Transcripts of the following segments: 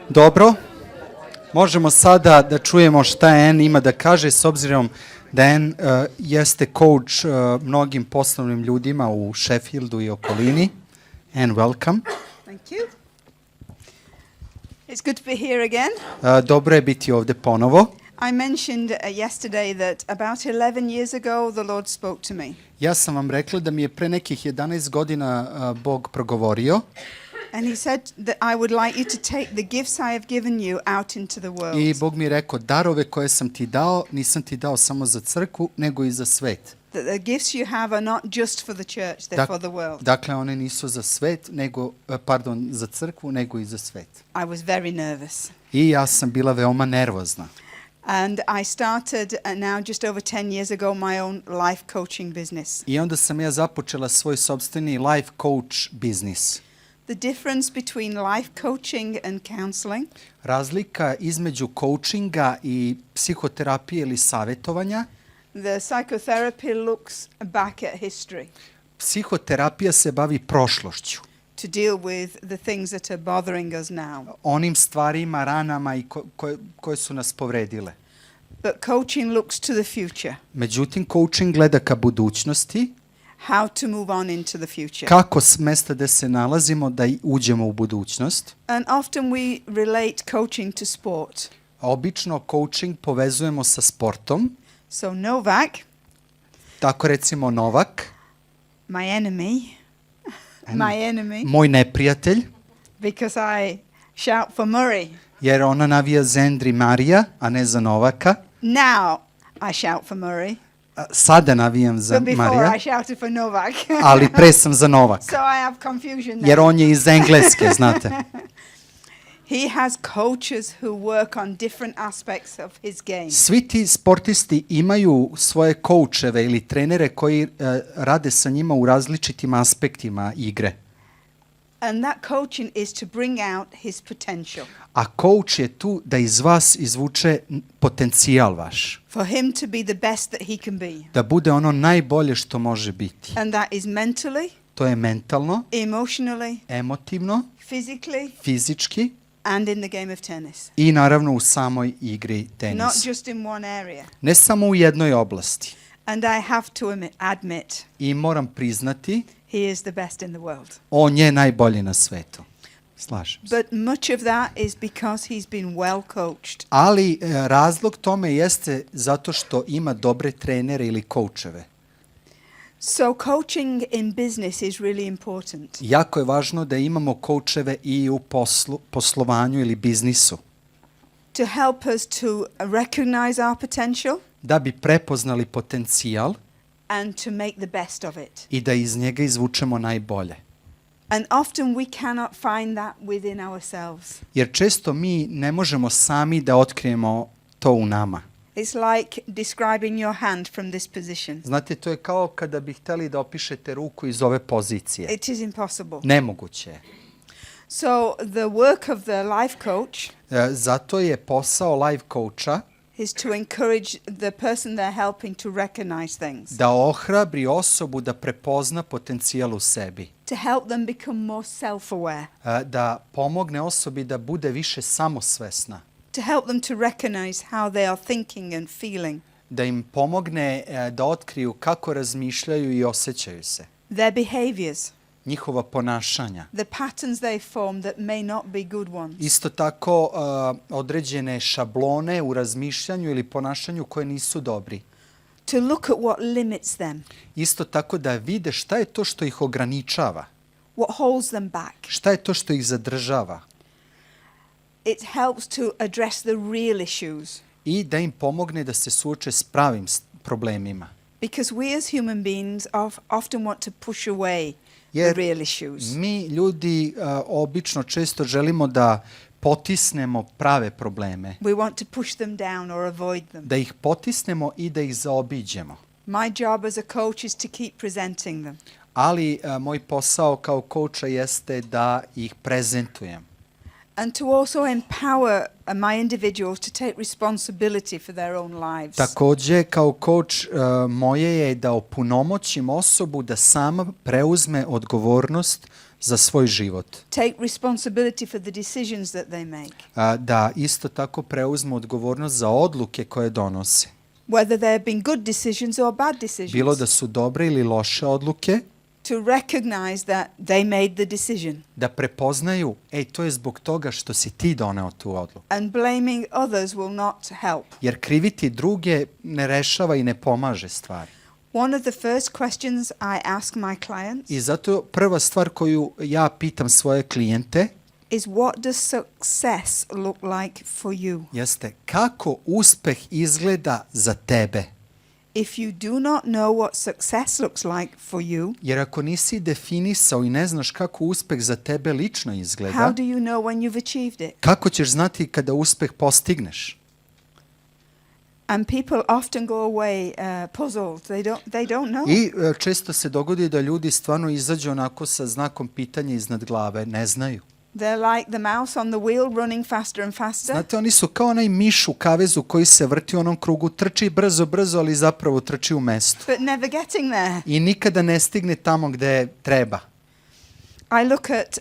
Dobro, možemo sada da čujemo šta Ann ima da kaže, s obzirom da Ann jeste coach mnogim poslovnim ljudima u Sheffieldu i okolini. Ann, welcome. Thank you. It's good to be here again. Dobro je biti ovde ponovo. I mentioned yesterday that about 11 years ago the Lord spoke to me. Ja sam vam rekla da mi je pre nekih 11 godina Bog progovorio. And he said that I would like you to take the gifts I have given you out into the world. I Bog mi je rekao, darove koje sam ti dao, nisam ti dao samo za crkvu, nego i za svet. That the gifts you have are not just for the church, they're for the world. Dakle, one nisu za svet, nego, za crkvu, nego i za svet. I was very nervous. I ja sam bila veoma nervozna. And I started now just over 10 years ago my own life coaching business. I onda sam ja započela svoj sopstveni life coach biznis. The difference between life coaching and counseling. Razlika između coachinga i psihoterapije ili savjetovanja. The psychotherapy looks back at history. Psihoterapija se bavi prošlošću. To deal with the things that are bothering us now. Onim stvarima, ranama i koje su nas povredile. But coaching looks to the future. Međutim, coaching gleda ka budućnosti. How to move on into the future. Kako s mesta gde se nalazimo da uđemo u budućnost. And often we relate coaching to sport. Obično coaching povezujemo sa sportom. So Novak, tako recimo Novak, my enemy, moj neprijatelj, because I shout for Murray. Jer ona navija za Endri Marija, a ne za Novaka. Now I shout for Murray. Sada navijam za Marija. But before I shouted for Novak. Ali pre sam za Novaka. So I have confusion now. Jer on je iz Engleske, znate. He has coaches who work on different aspects of his game. Svi ti sportisti imaju svoje koučeve ili trenere koji rade sa njima u različitim aspektima igre. And that coaching is to bring out his potential. A coach je tu da iz vas izvuče potencijal vaš. For him to be the best that he can be. Da bude ono najbolje što može biti. And that is mentally, to je mentalno, emotionally, emotivno, physically, fizički and in the game of tennis. I naravno u samoj igri tenisa. Not just in one area. Ne samo u jednoj oblasti. And I have to admit, I moram priznati, he is the best in the world. On je najbolji na svetu. Slažem se. But much of that is because he's been well coached. Ali razlog tome jeste zato što ima dobre trenere ili koučeve. So coaching in business is really important. Jako je važno da imamo koučeve i u poslovanju ili biznisu. To help us to recognize our potential. Da bi prepoznali potencijal. And to make the best of it. I da iz njega izvučemo najbolje. And often we cannot find that within ourselves. Jer često mi ne možemo sami da otkrijemo to u nama. It's like describing your hand from this position. Znate, to je kao kada bi hteli da opišete ruku iz ove pozicije. It is impossible. Nemoguće je. So the work of the life coach zato je posao life coacha is to encourage the person they're helping to recognize things. Da ohrabri osobu da prepozna potencijal u sebi. To help them become more self-aware. Da pomogne osobi da bude više samosvesna. To help them to recognize how they are thinking and feeling. Da im pomogne da otkriju kako razmišljaju i osjećaju se. Their behaviors. Njihova ponašanja. The patterns they form that may not be good ones. Isto tako određene šablone u razmišljanju ili ponašanju koje nisu dobri. To look at what limits them. Isto tako da vide šta je to što ih ograničava. What holds them back. Šta je to što ih zadržava. It helps to address the real issues. I da im pomogne da se suoče s pravim problemima. Because we as human beings often want to push away the real issues. Mi ljudi obično često želimo da potisnemo prave probleme. We want to push them down or avoid them. Da ih potisnemo i da ih zaobiđemo. My job as a coach is to keep presenting them. Ali moj posao kao kouča jeste da ih prezentujem. And to also empower my individuals to take responsibility for their own lives. Takođe, kao coach, moje je da opunomoćim osobu da sama preuzme odgovornost za svoj život. Take responsibility for the decisions that they make. Da isto tako preuzmu odgovornost za odluke koje donose. Whether they have been good decisions or bad decisions. Bilo da su dobre ili loše odluke. To recognize that they made the decision. Da prepoznaju, to je zbog toga što si ti doneo tu odluku. And blaming others will not help. Jer kriviti druge ne rešava i ne pomaže stvari. One of the first questions I ask my clients I zato prva stvar koju ja pitam svoje klijente is what does success look like for you? Jeste, kako uspeh izgleda za tebe? If you do not know what success looks like for you, Jer ako nisi definisao i ne znaš kako uspeh za tebe lično izgleda, how do you know when you've achieved it? kako ćeš znati kada uspeh postigneš? And people often go away puzzled. They don't know. I često se dogodi da ljudi stvarno izađu onako sa znakom pitanja iznad glave, ne znaju. They're like the mouse on the wheel running faster and faster. Znate, oni su kao onaj miš u kavezu koji se vrti u onom krugu, trči brzo, ali zapravo trči u mestu. But never getting there. I nikada ne stigne tamo gde treba. I look at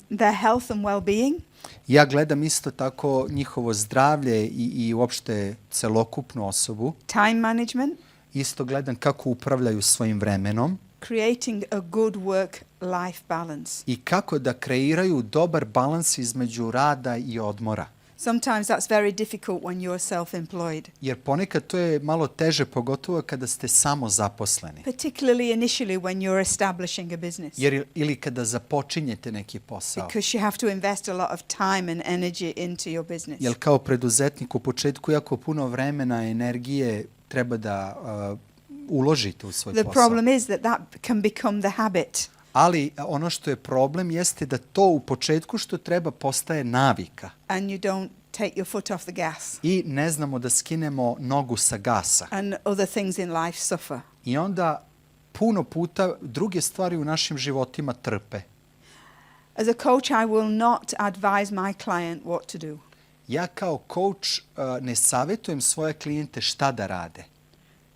their health and well-being. Ja gledam isto tako njihovo zdravlje i uopšte celokupnu osobu. Time management. Isto gledam kako upravljaju svojim vremenom. Creating a good work-life balance. I kako da kreiraju dobar balans između rada i odmora. Sometimes that's very difficult when you're self-employed. Jer ponekad to je malo teže, pogotovo kada ste samo zaposleni. Particularly initially when you're establishing a business. Ili kada započinjete neki posao. Because you have to invest a lot of time and energy into your business. Jer kao preduzetnik u početku jako puno vremena, energije treba da uložite u svoj posao. The problem is that can become the habit. Ali ono što je problem jeste da to u početku što treba postaje navika. And you don't take your foot off the gas. I ne znamo da skinemo nogu sa gasa. And other things in life suffer. I onda puno puta druge stvari u našim životima trpe. As a coach, I will not advise my client what to do. Ja kao coach ne savjetujem svoje klijente šta da rade.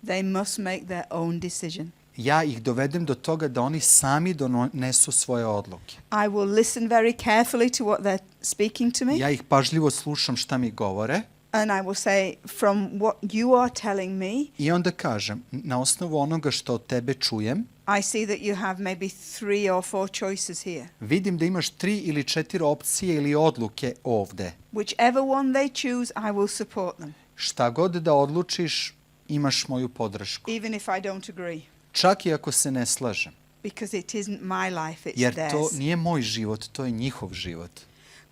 They must make their own decision. Ja ih dovedem do toga da oni sami donesu svoje odluke. I will listen very carefully to what they're speaking to me. Ja ih pažljivo slušam šta mi govore. And I will say, from what you are telling me, I onda kažem, na osnovu onoga što od tebe čujem, I see that you have maybe 3 or 4 choices here. vidim da imaš 3 ili 4 opcije ili odluke ovde. Whichever one they choose, I will support them. Šta god da odlučiš, imaš moju podršku. Even if I don't agree. Čak i ako se ne slažem. Because it isn't my life, it's Jer theirs. to nije moj život, to je njihov život.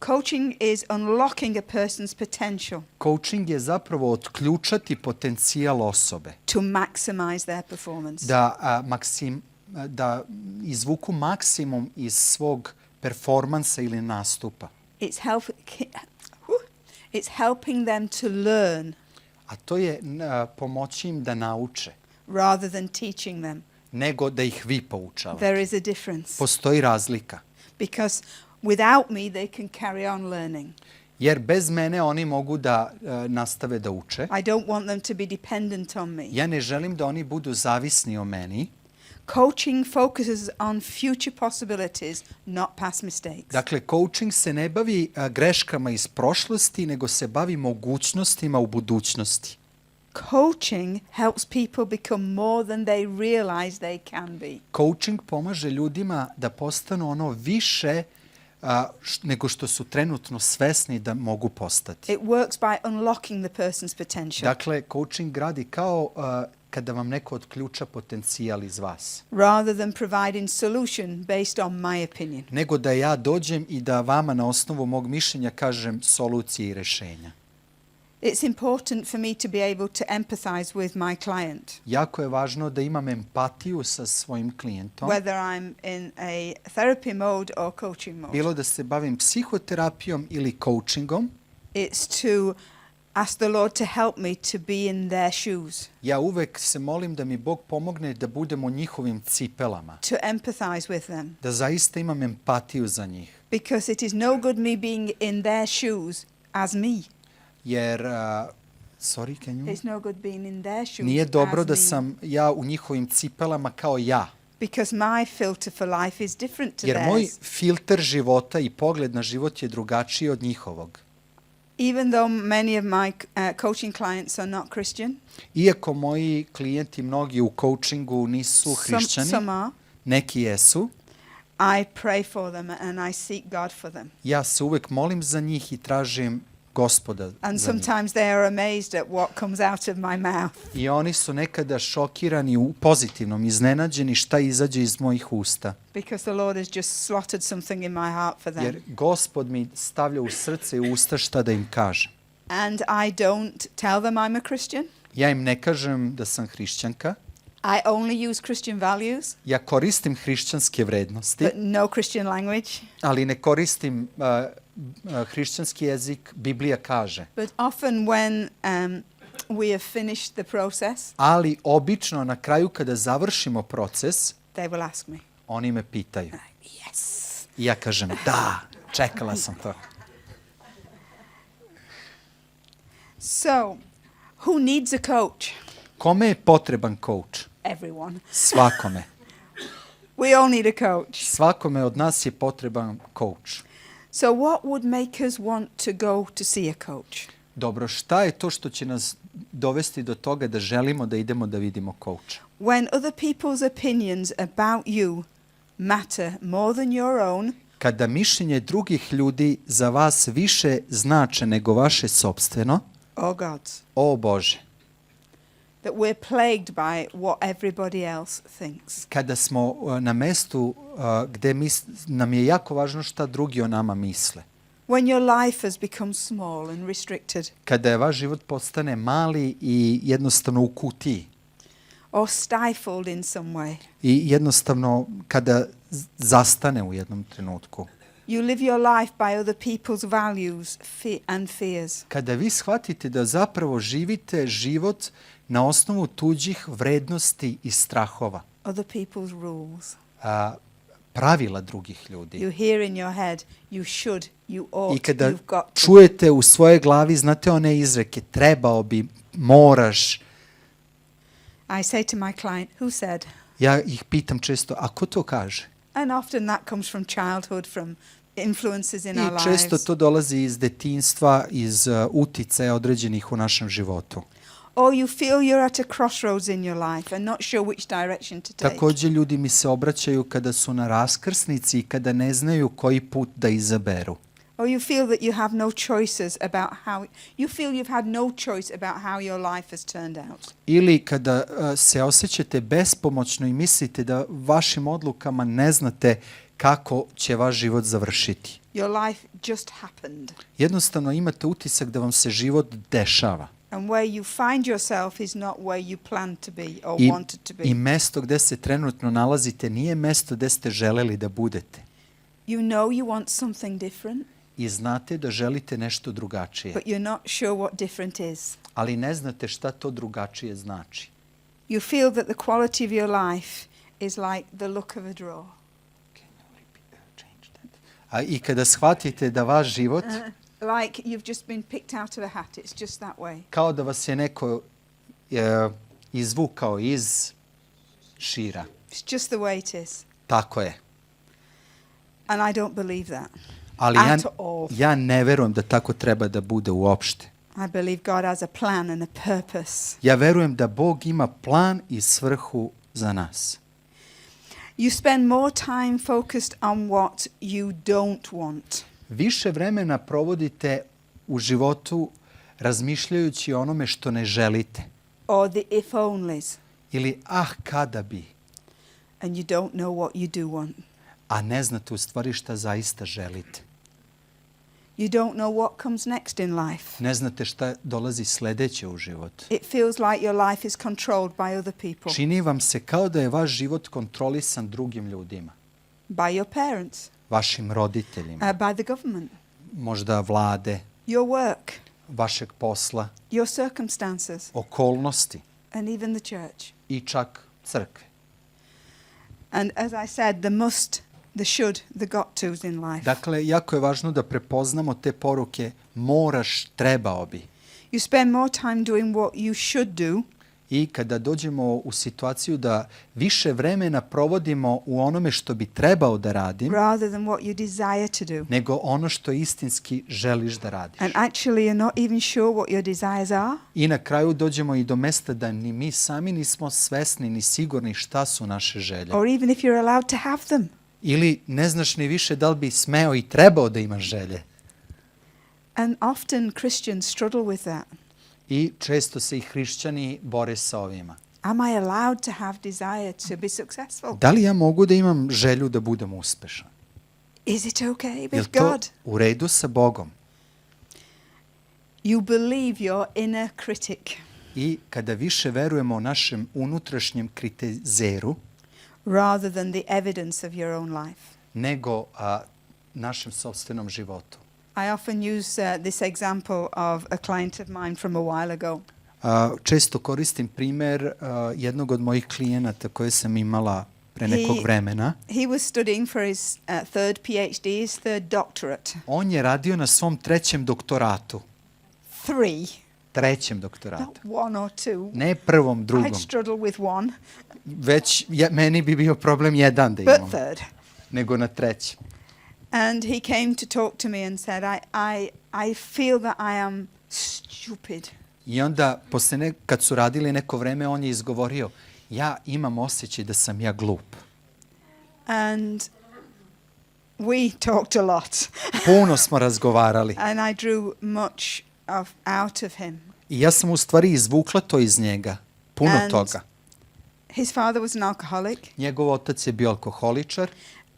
Coaching is unlocking a person's potential. Coaching je zapravo otključati potencijal osobe. To maximize their performance. Da izvuku maksimum iz svog performansa ili nastupa. It's helping them to learn. A to je pomoći im da nauče. Rather than teaching them. Nego da ih vi poučavate. There is a difference. Postoji razlika. Because without me they can carry on learning. Jer bez mene oni mogu da nastave da uče. I don't want them to be dependent on me. Ja ne želim da oni budu zavisni o meni. Coaching focuses on future possibilities, not past mistakes. Dakle, coaching se ne bavi greškama iz prošlosti, nego se bavi mogućnostima u budućnosti. Coaching helps people become more than they realize they can be. Coaching pomaže ljudima da postanu ono više nego što su trenutno svesni da mogu postati. It works by unlocking the person's potential. Dakle, coaching radi kao kada vam neko otključa potencijal iz vas. Rather than providing solution based on my opinion. Nego da ja dođem i da vama na osnovu mog mišljenja kažem solucije i rešenja. It's important for me to be able to empathize with my client. Jako je važno da imam empatiju sa svojim klijentom. Whether I'm in a therapy mode or coaching mode. Bilo da se bavim psihoterapijom ili coachingom. It's to ask the Lord to help me to be in their shoes. Ja uvek se molim da mi Bog pomogne da budem u njihovim cipelama. To empathize with them. Da zaista imam empatiju za njih. Because it is no good me being in their shoes as me. Jer, sorry, can you? It's no good being in their shoes Nije dobro as da me. sam ja u njihovim cipelama kao ja. Because my filter for life is different to Jer moj theirs. filter života i pogled na život je drugačiji od njihovog. Even though many of my coaching clients are not Christian, Iako moji klijenti mnogi u coachingu nisu hrišćani, some are, neki jesu, I pray for them and I seek God for them. ja se uvek molim za njih i tražim Gospoda And za njih. sometimes they are amazed at what comes out of my mouth. I oni su nekada šokirani u pozitivnom, iznenađeni šta izađe iz mojih usta. Because the Lord has just slotted something in my heart for them. Jer Gospod mi stavlja u srce i usta šta da im kažem. And I don't tell them I'm a Christian. Ja im ne kažem da sam hrišćanka, I only use Christian values, ja koristim hrišćanske vrednosti, but no Christian language. ali ne koristim hrišćanski jezik, Biblija kaže. But often when we have finished the process, Ali obično na kraju kada završimo proces, they will ask me, oni me pitaju. yes. I ja kažem, da, čekala sam to. So, who needs a coach? Kome je potreban coach? Everyone. Svakome. We all need a coach. Svakome od nas je potreban coach. So what would make us want to go to see a coach? Dobro, šta je to što će nas dovesti do toga da želimo da idemo da vidimo coacha? When other people's opinions about you matter more than your own, Kada mišljenje drugih ljudi za vas više znače nego vaše sopstveno, or God's, o Bože, that we're plagued by what everybody else thinks. kada smo na mestu gde nam je jako važno šta drugi o nama misle, When your life has become small and restricted, kada je vaš život postane mali i jednostavno u kutiji or stifled in some way, i jednostavno kada zastane u jednom trenutku, you live your life by other people's values and fears. kada vi shvatite da zapravo živite život na osnovu tuđih vrednosti i strahova, Other people's rules. pravila drugih ljudi. You hear in your head, you should, you I ought, kada you've got to. čujete u svojoj glavi, znate one izreke, trebao bi, moraš, I say to my client, who said? ja ih pitam često, a ko to kaže? And often that comes from childhood, from influences in our I često lives. to dolazi iz detinjstva, iz uticaja određenih u našem životu. Or you feel you're at a crossroads in your life and not sure which direction to take. Također ljudi mi se obraćaju kada su na raskrsnici i kada ne znaju koji put da izaberu. Or you feel that you have no choices about how you feel you've had no choice about how your life has turned out. Ili kada se osjećate bespomoćno i mislite da vašim odlukama ne znate kako će vaš život završiti. Your life just happened. Jednostavno imate utisak da vam se život dešava. And where you find yourself is not where you planned to be or I wanted to be. mesto gde se trenutno nalazite nije mesto gde ste želeli da budete. You know you want something different, I znate da želite nešto drugačije, but you're not sure what different is. ali ne znate šta to drugačije znači. You feel that the quality of your life is like the look of a drawer. I kada shvatite da vaš život, Like you've just been picked out of a hat. It's just that way. kao da vas je neko izvukao iz šira. It's just the way it is. Tako je. And I don't believe that. Ali At all. ja ne verujem da tako treba da bude uopšte. I believe God has a plan and a purpose. Ja verujem da Bog ima plan i svrhu za nas. You spend more time focused on what you don't want. Više vremena provodite u životu razmišljajući o onome što ne želite. Or the if onlys. Ili kada bi, And you don't know what you do want. a ne znate u stvari šta zaista želite. You don't know what comes next in life. Ne znate šta dolazi sledeće u život. It feels like your life is controlled by other people. Čini vam se kao da je vaš život kontrolisan drugim ljudima, By your parents. vašim roditeljima, By the government. možda vlade, Your work. vašeg posla, Your circumstances. okolnosti And even the church. i čak crkve. And as I said, the must, the should, the got tos in life. Dakle, jako je važno da prepoznamo te poruke moraš, trebao bi. You spend more time doing what you should do I kada dođemo u situaciju da više vremena provodimo u onome što bi trebao da radim, rather than what you desire to do. nego ono što istinski želiš da radiš. And actually you're not even sure what your desires are. I na kraju dođemo i do mesta da ni mi sami nismo svesni ni sigurni šta su naše želje. Or even if you're allowed to have them. Ili ne znaš ni više da li bi smeo i trebao da imaš želje. And often Christians struggle with that. I često se i hrišćani bore sa ovima. Am I allowed to have desire to be successful? Da li ja mogu da imam želju da budem uspešan? Is it okay Je li with to God? u redu sa Bogom? You believe your inner critic I kada više verujemo našem unutrašnjem kritizeru rather than the evidence of your own life. nego našem sopstvenom životu. I often use this example of a client of mine from a while ago. Često koristim primer jednog od mojih klijenata koje sam imala pre nekog vremena. He was studying for his third PhD, his third doctorate. On je radio na svom trećem doktoratu. Trećem doktoratu. Not one or two. Ne prvom, drugom. I'd struggle with one. Već meni bi bio problem jedan da imam. But third. Nego na trećem. And he came to talk to me and said, I feel that I am stupid. I onda, kad su radili neko vreme, on je izgovorio, ja imam osjećaj da sam ja glup. And we talked a lot. Puno smo razgovarali. And I drew much out of him. I ja sam u stvari izvukla to iz njega. Puno toga. His father was an alcoholic. Njegov otac je bio alkoholičar.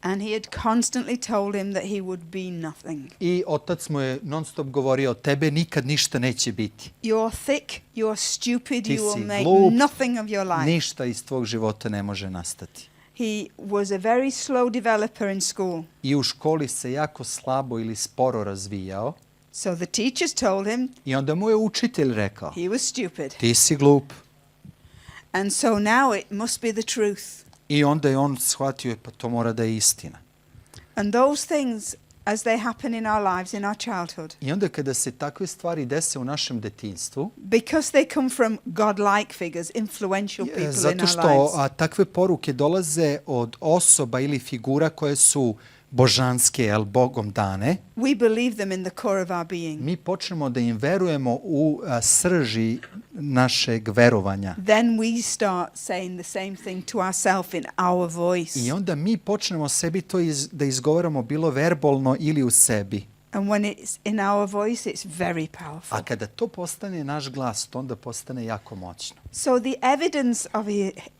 And he had constantly told him that he would be nothing. I otac mu je non stop govorio, tebe nikad ništa neće biti. You're thick, you're stupid, Ti you will si make glup, nothing of your life. Ništa iz tvog života ne može nastati. He was a very slow developer in school. I u školi se jako slabo ili sporo razvijao. So the teachers told him. I onda mu je učitelj rekao. He was stupid. Ti si glup. And so now it must be the truth. I onda je on shvatio, pa to mora da je istina. And those things, as they happen in our lives, in our childhood, I onda kada se takve stvari dese u našem detinjstvu, because they come from godlike figures, influential people in our zato lives, što takve poruke dolaze od osoba ili figura koje su božanske, Bogom dane, we believe them in the core of our being. mi počnemo da im verujemo u srži našeg verovanja. Then we start saying the same thing to ourselves in our voice. I onda mi počnemo sebi to da izgovaramo bilo verbalno ili u sebi. And when it's in our voice, it's very powerful. A kada to postane naš glas, to onda postane jako moćno. So the evidence of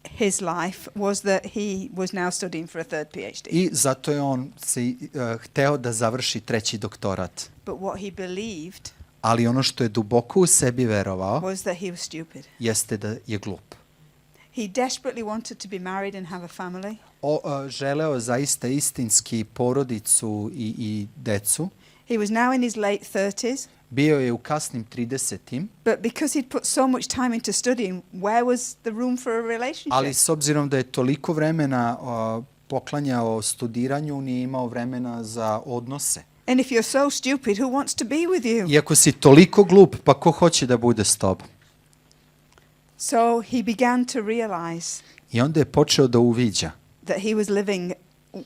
his life was that he was now studying for a third PhD. I zato je on hteo da završi treći doktorat. But what he believed Ali ono što je duboko u sebi verovao was that he was stupid. jeste da je glup. He desperately wanted to be married and have a family. Želeo zaista istinski porodicu i decu. He was now in his late 30s. Bio je u kasnim 30-im. But because he'd put so much time into studying, where was the room for a relationship? Ali s obzirom da je toliko vremena poklanjao studiranju, nije imao vremena za odnose. And if you're so stupid, who wants to be with you? I ako si toliko glup, pa ko hoće da bude s tobom? So he began to realize I onda je počeo da uviđa that he was living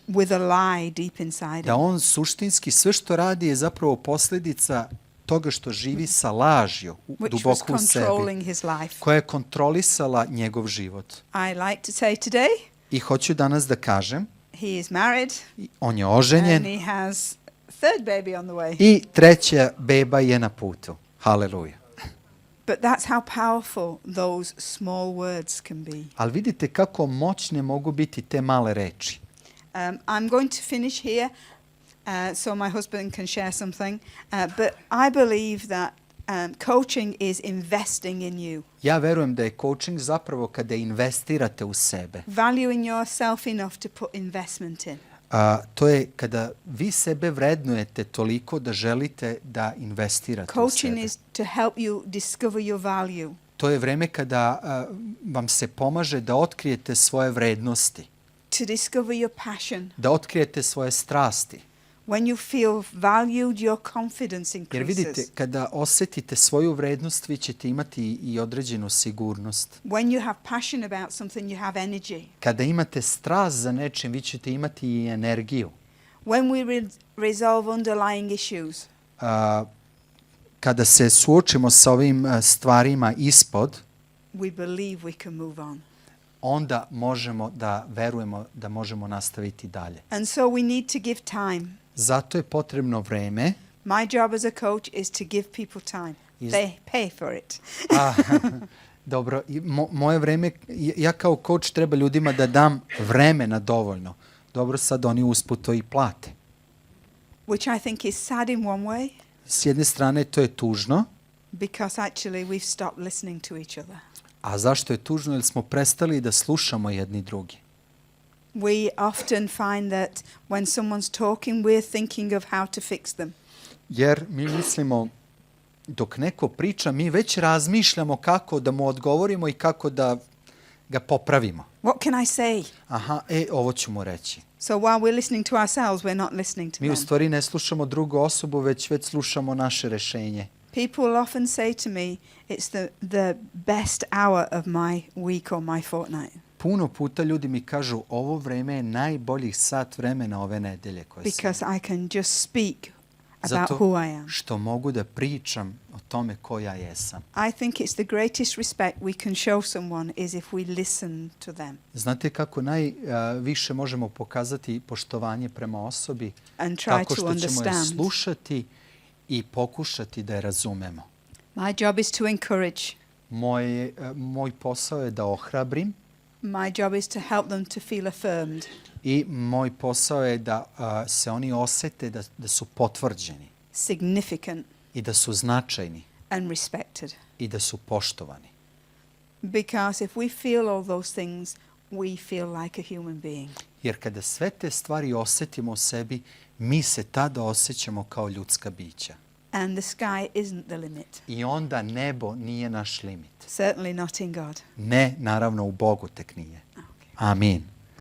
with a lie deep inside da him. on suštinski sve što radi je zapravo posljedica toga što živi sa lažju Which was duboko u sebi, controlling his life. koja je kontrolisala njegov život. I like to say today, I hoću danas da kažem, he is married on je and oženjen he has a third baby on the way. i treća beba je na putu. Haleluja. But that's how powerful those small words can be. Ali vidite kako moćne mogu biti te male reči. I'm going to finish here so my husband can share something. But I believe that coaching is investing in you. Ja verujem da je coaching zapravo kada investirate u sebe. Valuing yourself enough to put investment in. To je kada vi sebe vrednujete toliko da želite da investirate u Coaching sebe. is to help you discover your value. To je vreme kada vam se pomaže da otkrijete svoje vrednosti, To discover your passion. da otkrijete svoje strasti. When you feel valued, your confidence Jer increases. vidite, kada osjetite svoju vrednost, vi ćete imati i određenu sigurnost. When you have passion about something, you have energy. Kada imate strast za nečim, vi ćete imati i energiju. When we resolve underlying issues, Kada se suočimo sa ovim stvarima ispod, we believe we can move on. onda možemo da verujemo da možemo nastaviti dalje. And so we need to give time. Zato je potrebno vreme. My job as a coach is to give people time. They pay for it. Dobro, moje vreme, ja kao coach treba ljudima da dam vremena dovoljno. Dobro, sad oni usput to i plate. Which I think is sad in one way. S jedne strane to je tužno. Because actually we've stopped listening to each other. A zašto je tužno? Jer smo prestali da slušamo jedni drugi. We often find that when someone's talking, we're thinking of how to fix them. Jer mi mislimo, dok neko priča, mi već razmišljamo kako da mu odgovorimo i kako da ga popravimo. What can I say? Aha, ovo ću mu reći. So while we're listening to ourselves, we're not listening to Mi u them. stvari ne slušamo drugu osobu, već slušamo naše rešenje. People often say to me, it's the best hour of my week or my fortnight. Puno puta ljudi mi kažu, ovo vreme je najboljih sat vremena ove nedelje koje sam. Because I can just speak about Zato who I am. što mogu da pričam o tome ko ja jesam. I think it's the greatest respect we can show someone is if we listen to them. Znate kako najviše možemo pokazati poštovanje prema osobi? And try Tako to što ćemo je understand. slušati i pokušati da je razumemo. My job is to encourage. Moj posao je da ohrabrim. My job is to help them to feel affirmed. I moj posao je da se oni osete da su potvrđeni. Significant. I da su značajni. And respected. I da su poštovani. Because if we feel all those things, we feel like a human being. Jer kada sve te stvari osetimo u sebi, mi se tada osjećamo kao ljudska bića. And the sky isn't the limit. I onda nebo nije naš limit. Certainly not in God. Ne, naravno u Bogu tek nije. Okay. Amin.